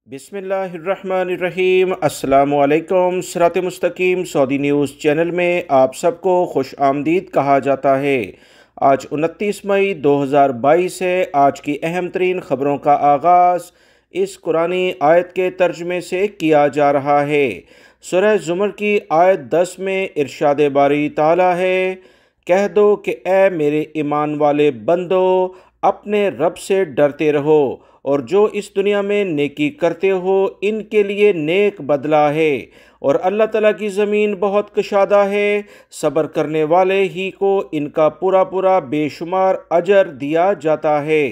बिस्मिल्लाहिर्रहमानिर्रहीम। अस्सलामुअलैकुम। सिरात मुस्तकीम सऊदी न्यूज़ चैनल में आप सबको खुश आमदीद कहा जाता है। आज 29 मई 2022 है। आज की अहम तरीन ख़बरों का आगाज़ इस कुरानी आयत के तर्जमे से किया जा रहा है। सूरह ज़ुमर की आयत 10 में इरशाद बारी ताला है, कह दो कि ए मेरे ईमान वाले बंदो, अपने रब से डरते रहो और जो इस दुनिया में नेकी करते हो इनके लिए नेक बदला है और अल्लाह ताला की ज़मीन बहुत कशादा है। सब्र करने वाले ही को इनका पूरा पूरा बेशुमार अजर दिया जाता है।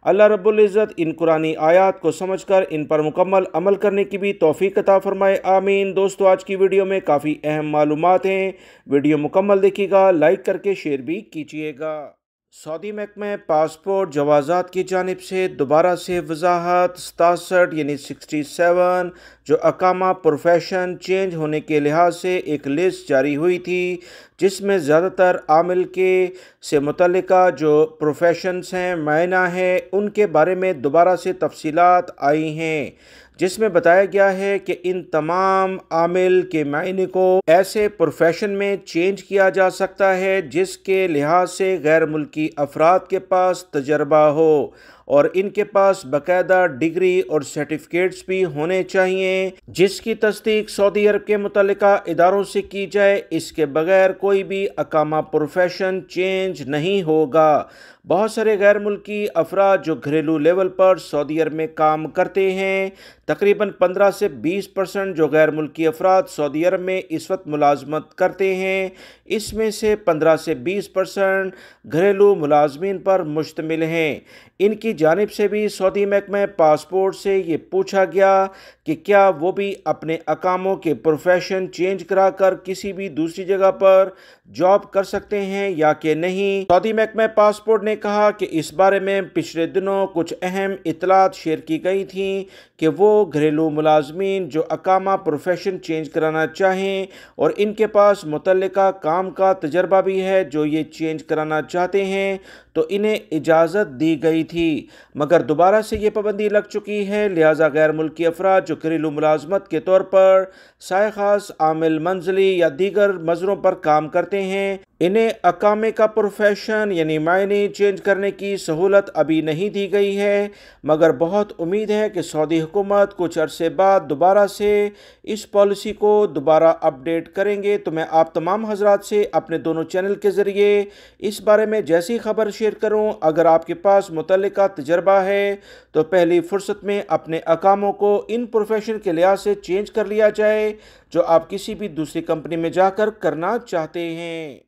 अल्लाह रब्बुल इज़्ज़त इन कुरानी आयात को समझकर इन पर मुकम्मल अमल करने की भी तौफीक अता फरमाए, आमीन। दोस्तों, आज की वीडियो में काफ़ी अहम मालूमात हैं। वीडियो मुकम्मल देखिएगा, लाइक करके शेयर भी कीजिएगा। सऊदी महकमा पासपोर्ट जवाज़ात की जानिब से दोबारा से वजाहत 67 यानी 67 जो अकामा प्रोफेशन चेंज होने के लिहाज से एक लिस्ट जारी हुई थी, जिसमें ज़्यादातर आमिल के से मुतल्लिका जो प्रोफेशंस हैं, मायना है, उनके बारे में दोबारा से तफसीलात आई हैं, जिसमें बताया गया है कि इन तमाम आमिल के मायने को ऐसे प्रोफेशन में चेंज किया जा सकता है जिसके लिहाज से गैर मुल्की अफराद के पास तजर्बा हो और इनके पास बाकायदा डिग्री और सर्टिफिकेट्स भी होने चाहिए, जिसकी तस्दीक सऊदी अरब के मुतल्लिका इदारों से की जाए। इसके बगैर कोई भी अकामा प्रोफेशन चेंज नहीं होगा। बहुत सारे गैर मुल्की अफराद जो घरेलू लेवल पर सऊदी अरब में काम करते हैं, तकरीबन 15 से 20% जो गैर मुल्की अफराद सऊदी अरब में इस वक्त मुलाजमत करते हैं, इसमें से 15 से 20% घरेलू मुलाजमीन पर मुश्तमिल हैं। इनकी जानिब से भी सऊदी महकमा पासपोर्ट से ये पूछा गया कि क्या वो भी अपने अकामों के प्रोफेशन चेंज कराकर किसी भी दूसरी जगह पर जॉब कर सकते हैं या कि नहीं। सऊदी महकमा पासपोर्ट ने कहा कि इस बारे में पिछले दिनों कुछ अहम इतलात शेयर की गई थी कि वो घरेलू मुलाजमीन जो अकामा प्रोफेशन चेंज कराना चाहें और इनके पास मुतल्लिका काम का तजर्बा भी है, जो ये चेंज कराना चाहते हैं, तो इन्हें इजाज़त दी गई थी, मगर दोबारा से ये पाबंदी लग चुकी है। लिहाजा गैर मुल्की अफराद जो घरेलू मुलाजमत के तौर पर साय खास, आमिल मंजली या दीगर मजरों पर काम करते हैं, इन्हें अकामे का प्रोफेशन यानी मायने चेंज करने की सहूलत अभी नहीं दी गई है, मगर बहुत उम्मीद है कि सऊदी हुकूमत कुछ अरसे बाद दोबारा से इस पॉलिसी को दोबारा अपडेट करेंगे। तो मैं आप तमाम हजरात से अपने दोनों चैनल के ज़रिए इस बारे में जैसी खबर शेयर करूं, अगर आपके पास मुतल्लिका तजर्बा है तो पहली फुर्सत में अपने अकामों को इन प्रोफेशन के लिहाज से चेंज कर लिया जाए जो आप किसी भी दूसरी कंपनी में जाकर करना चाहते हैं।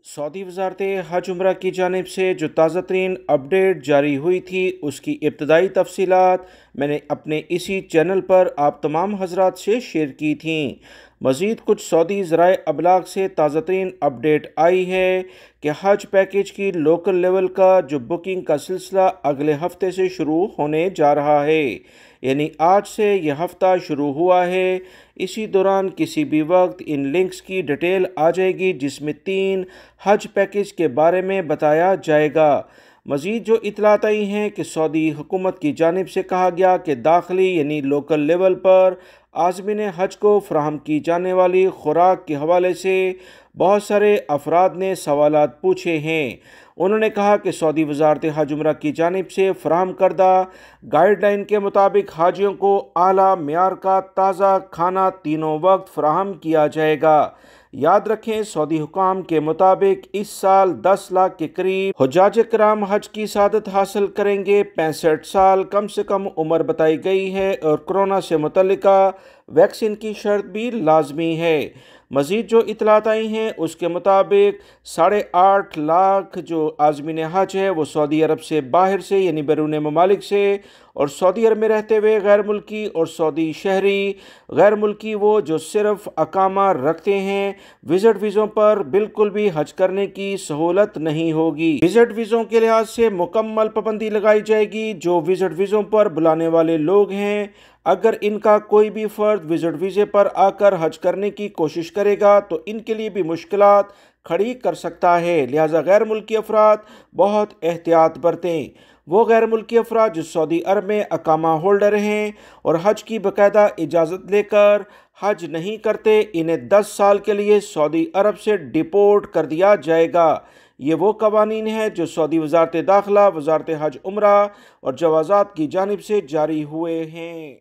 सऊदी वजारत हज उम्रा की जानिब से जो ताज़ा तरीन अपडेट जारी हुई थी, उसकी इब्तदाई तफसीलात मैंने अपने इसी चैनल पर आप तमाम हजरात से शेयर की थी। मज़ीद कुछ सऊदी ज़राए अबलाग से ताज़ा तरीन अपडेट आई है कि हज पैकेज की लोकल लेवल का जो बुकिंग का सिलसिला अगले हफ्ते से शुरू होने जा रहा है, यानी आज से यह हफ्ता शुरू हुआ है। इसी दौरान किसी भी वक्त इन लिंक्स की डिटेल आ जाएगी जिसमें 3 हज पैकेज के बारे में बताया जाएगा। मज़ीद जो इतलात आई हैं कि सऊदी हुकूमत की जानिब से कहा गया कि दाखिली यानी लोकल लेवल पर आज़मीन हज को फ़राहम की जाने वाली खुराक के हवाले से बहुत सारे अफराद ने सवालात पूछे हैं। उन्होंने कहा कि सऊदी वजारत हज उम्रा की जानिब से फ़राहम करदा गाइडलाइन के मुताबिक हाजियों को आला मेयार का ताज़ा खाना तीनों वक्त फ़राहम किया जाएगा। याद रखें, सऊदी हुकाम के मुताबिक इस साल 10 लाख के करीब हुज्जाज किराम हज की सआदत हासिल करेंगे। 65 साल कम से कम उम्र बताई गई है और कोरोना से मुतल्लिका वैक्सीन की शर्त भी लाजमी है। मज़ीद जो इतलात आई हैं उसके मुताबिक 8.5 लाख जो आज़मीन हज है वो सऊदी अरब से बाहर से यानी बैरून ममालिक से और सऊदी अरब में रहते हुए गैर मुल्की और सऊदी शहरी गैर मुल्की वो जो सिर्फ अकामा रखते हैं, विज़िट वीज़ों पर बिल्कुल भी हज करने की सहूलत नहीं होगी। विज़िट वीज़ों के लिहाज से मुकम्मल पाबंदी लगाई जाएगी। जो विज़िट वीज़ों पर बुलाने वाले लोग हैं, अगर इनका कोई भी फ़र्द विज़िट वीज़े पर आकर हज करने की कोशिश करेगा तो इनके लिए भी मुश्किलात खड़ी कर सकता है। लिहाजा गैर मुल्की अफराद बहुत एहतियात बरतें। वो गैर मुल्की अफराद जो सऊदी अरब में अकामा होल्डर हैं और हज की बाकायदा इजाज़त लेकर हज नहीं करते, इन्हें 10 साल के लिए सऊदी अरब से डिपोर्ट कर दिया जाएगा। ये वो कवानीन है जो सऊदी वजारत दाखिला, वजारत हज उम्रा और जवाज़ात की जानिब से जारी हुए हैं।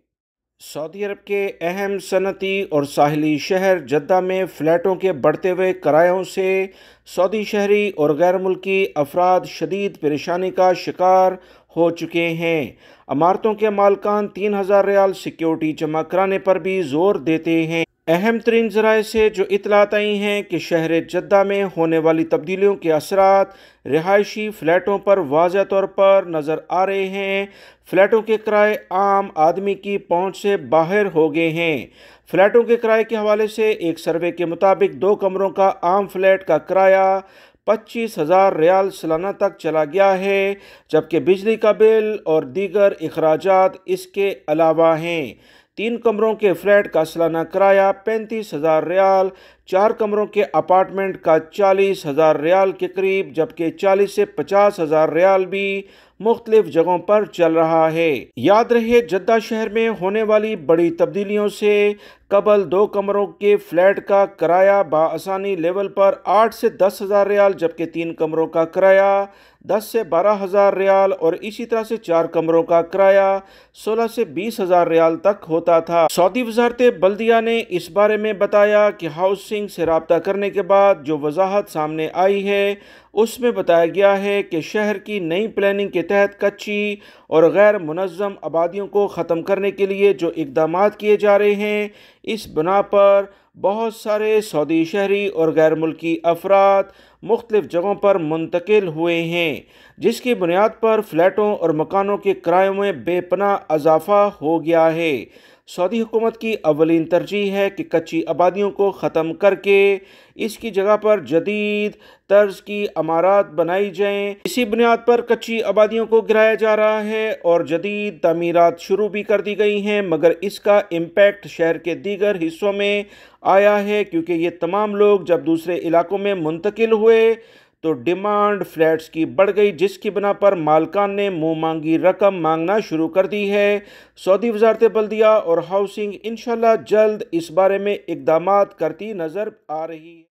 सऊदी अरब के अहम सनती और साहिली शहर जद्दा में फ़्लैटों के बढ़ते हुए किरायों से सऊदी शहरी और गैर मुल्की अफराद शदीद परेशानी का शिकार हो चुके हैं। इमारतों के मालकान 3,000 रियाल सिक्योरिटी जमा कराने पर भी जोर देते हैं। अहम तरीन ज़राए से जो इतलात आई हैं कि शहर जद्दा में होने वाली तब्दीलियों के असरात रिहायशी फ़्लैटों पर वाज़ह तौर पर नज़र आ रहे हैं। फ़्लैटों के किराए आम आदमी की पहुंच से बाहर हो गए हैं। फ़्लैटों के किराए के हवाले से एक सर्वे के मुताबिक 2 कमरों का आम फ्लैट का किराया 25,000 रियाल सालाना तक चला गया है, जबकि बिजली का बिल और दीगर अखराजात इसके अलावा हैं। 3 कमरों के फ्लैट का सालाना किराया 35,000 रियाल, 4 कमरों के अपार्टमेंट का 40,000 रियाल के करीब, जबकि 40 से 50,000 रियाल भी मुख्तलिफ जगहों पर चल रहा है। याद रहे, जद्दा शहर में होने वाली बड़ी तब्दीलियों से कबल 2 कमरों के फ्लैट का किराया बाआसानी लेवल पर 8 से 10,000 रियाल, जबकि 3 कमरों का किराया 10 से 12,000 रियाल और इसी तरह से 4 कमरों का किराया 16 से 20,000 रियाल तक होता था। सऊदी वजारत बल्दिया ने इस बारे में बताया कि हाउसिंग से रब्ता करने के बाद जो वजाहत सामने आई है उसमें बताया गया है कि शहर की नई प्लानिंग के तहत कच्ची और गैर मुनज़्ज़म आबादियों को ख़त्म करने के लिए जो इक़दाम किए जा रहे हैं, इस बिना पर बहुत सारे सऊदी शहरी और गैर मुल्की अफराद मुख्तलिफ जगहों पर मुंतकिल हुए हैं, जिसकी बुनियाद पर फ़्लैटों और मकानों के किरायों में बेपनाह इजाफ़ा हो गया है। सऊदी हुकूमत की अवलीन तरजीह है कि कच्ची आबादियों को ख़त्म करके इसकी जगह पर जदीद तर्ज की इमारत बनाई जाएँ। इसी बुनियाद पर कच्ची आबादियों को गिराया जा रहा है और जदीद तमीरात शुरू भी कर दी गई हैं, मगर इसका इम्पैक्ट शहर के दीगर हिस्सों में आया है, क्योंकि ये तमाम लोग जब दूसरे इलाकों में मुंतकिल हुए तो डिमांड फ्लैट्स की बढ़ गई, जिसकी बिना पर मालकान ने मुंह मांगी रकम मांगना शुरू कर दी है। सऊदी वजारत बल्दिया और हाउसिंग इंशाल्लाह जल्द इस बारे में इक़दामात करती नज़र आ रही है।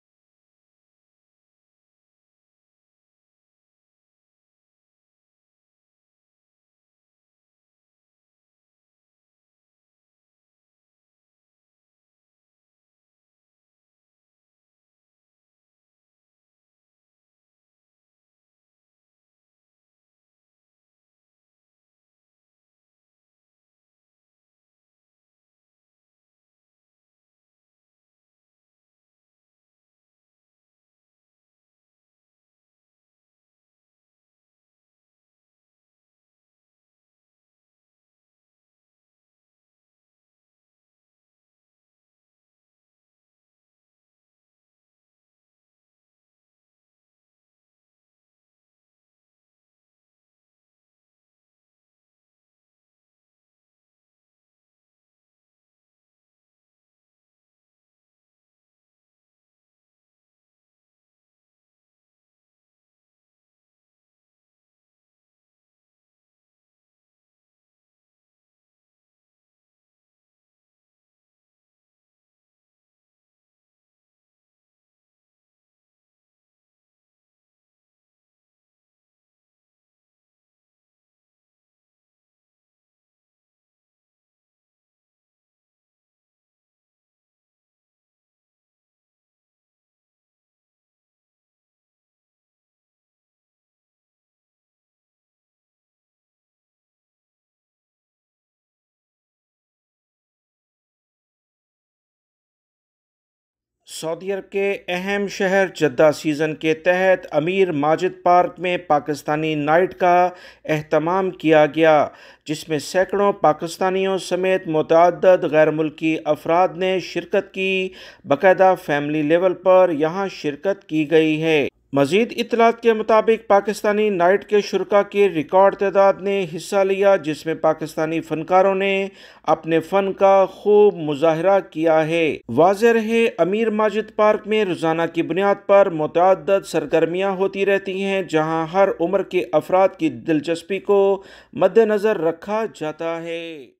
सऊदी अरब के अहम शहर जद्दा सीज़न के तहत अमीर माजिद पार्क में पाकिस्तानी नाइट का एहतमाम किया गया, जिसमें सैकड़ों पाकिस्तानियों समेत मुतअद्दिद गैर मुल्की अफराद ने शिरकत की। बाकायदा फैमिली लेवल पर यहाँ शिरकत की गई है। मज़ीद इत्तलात के मुताबिक पाकिस्तानी नाइट के शुरका की रिकॉर्ड तादाद ने हिस्सा लिया, जिसमें पाकिस्तानी फ़नकारों ने अपने फ़न का खूब मुजाहरा किया है। वाज़ेह रहे, अमीर माजिद पार्क में रोज़ाना की बुनियाद पर मुतअद्दिद सरगर्मियाँ होती रहती हैं, जहाँ हर उम्र के अफराद की दिलचस्पी को मद्देनज़र रखा जाता है।